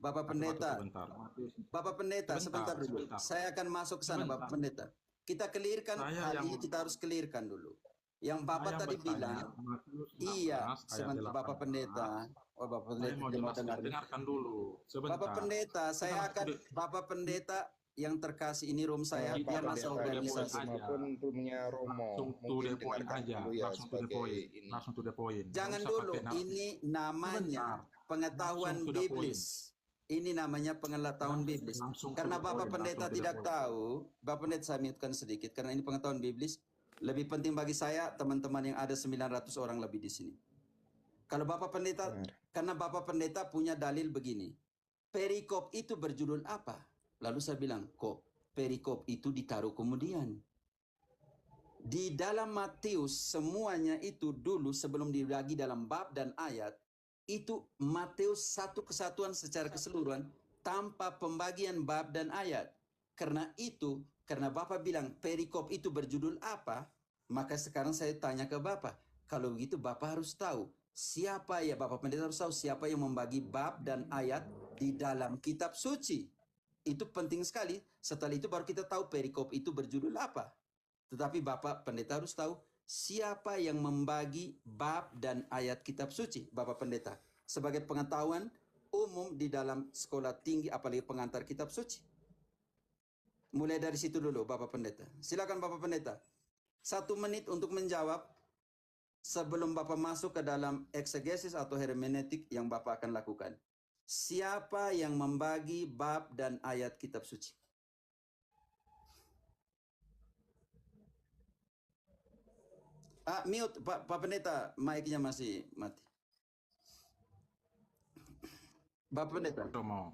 Bapak Satu-satu Pendeta, sebentar. Matius, Bapak Pendeta, sebentar dulu. sebentar. Saya akan masuk ke sana, Sebentar. Bapak Pendeta. Kita clearkan Saya hal yang ini, kita harus clearkan dulu. Yang saya Bapak yang tadi bertanya, bilang, Matius iya, 16 ayat sebentar Bapak 18. Pendeta. Oh, Bapak Saya Pendeta mau dia mau jelaskan, dengar. dengarkan dulu. Bapak Sebentar. Pendeta, Kita saya akan, Bapak Pendeta yang terkasih, ini room saya, Ini dia Pak masa Pendeta, ini poin organisasi. cuma aja. pun roomnya Langsung Romo. to the Mungkin point dengarkan aja. dulu ya Langsung to the sebagai point. ini. Langsung to the point. Nggak Jangan usah dulu, pakai ini namanya Sebentar. pengetahuan Langsung to the point. biblis. Ini namanya pengetahuan biblis. Langsung to Karena the Bapak point, Pendeta langsung to the tidak point. tahu, Bapak Pendeta saya mute-kan sedikit, karena ini pengetahuan biblis. Lebih penting bagi saya, teman-teman yang ada 900 orang lebih di sini. Kalau Bapak Pendeta, karena Bapak Pendeta punya dalil begini. Perikop itu berjudul apa? Lalu saya bilang, kok perikop itu ditaruh kemudian. Di dalam Matius semuanya itu dulu sebelum dibagi dalam bab dan ayat, itu Matius satu kesatuan secara keseluruhan tanpa pembagian bab dan ayat. Karena itu, karena Bapak bilang perikop itu berjudul apa, maka sekarang saya tanya ke Bapak. Kalau begitu Bapak harus tahu siapa ya, Bapak Pendeta harus tahu siapa yang membagi bab dan ayat di dalam kitab suci. Itu penting sekali. Setelah itu baru kita tahu perikop itu berjudul apa. Tetapi Bapak Pendeta harus tahu siapa yang membagi bab dan ayat kitab suci, Bapak Pendeta. Sebagai pengetahuan umum di dalam sekolah tinggi, apalagi pengantar kitab suci. Mulai dari situ dulu, Bapak Pendeta. Silakan Bapak Pendeta. 1 menit untuk menjawab sebelum Bapak masuk ke dalam eksegesis atau hermeneutik yang Bapak akan lakukan. Siapa yang membagi bab dan ayat kitab suci? Mute, Pak Pendeta, mic-nya masih mati. Bapak Pendeta. Romo.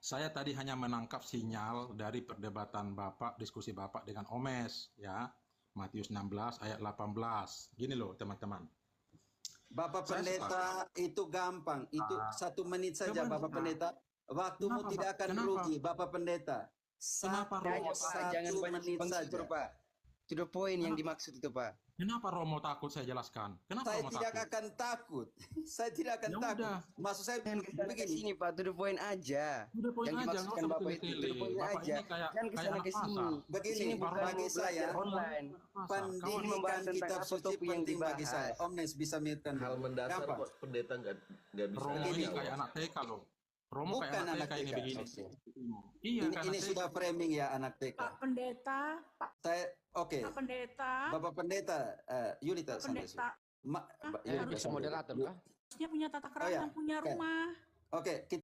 Saya tadi hanya menangkap sinyal dari perdebatan Bapak, diskusi Bapak dengan Omes, ya. Matius 16 ayat 18. Gini loh, teman-teman. Bapak Saya Pendeta, itu gampang. Itu 1 menit saja, Sebentar. Bapak Pendeta. Waktumu Kenapa, tidak Pak? akan Kenapa? rugi, Bapak Pendeta. Kenapa, Romo? Jangan 1 banyak menit simpang saja. siur, Pak. To the point yang dimaksud itu, Pak. Kenapa Romo takut saya jelaskan? Kenapa Saya Romo tidak takut? akan takut. Saya tidak akan Ya takut. udah. Maksud saya Jangan kesana ke begini. sini, Pak. To the point aja. To the point Yang aja, nggak dimaksudkan usah Bapak itu, to bertele-tele. the point Bapak aja. ini kayak Jangan kesana anak ke sini. pasar. Begini, Sini bukan bagi mau saya, belajar online. Pendidikan membahas tentang kitab apa suci topik yang penting bagi dibahas. saya. Omnes bisa mute-kan Hal dulu. mendasar Gampang. kok pendeta nggak bisa. Romo Begini. ini kayak anak TK loh. Romo Bukan kayak anak anak TK ini TK. begini. Oke. Iya, kayak Ini anak sudah TK. framing ya anak TK. Pak Pendeta, Oke. Pak Pendeta, Bapak Pendeta, Yulita Pak sampai Pendeta, Yulita harus sampai. moderator kah? harusnya punya tata Oh, kerama ya. yang punya Oke. rumah. Oke,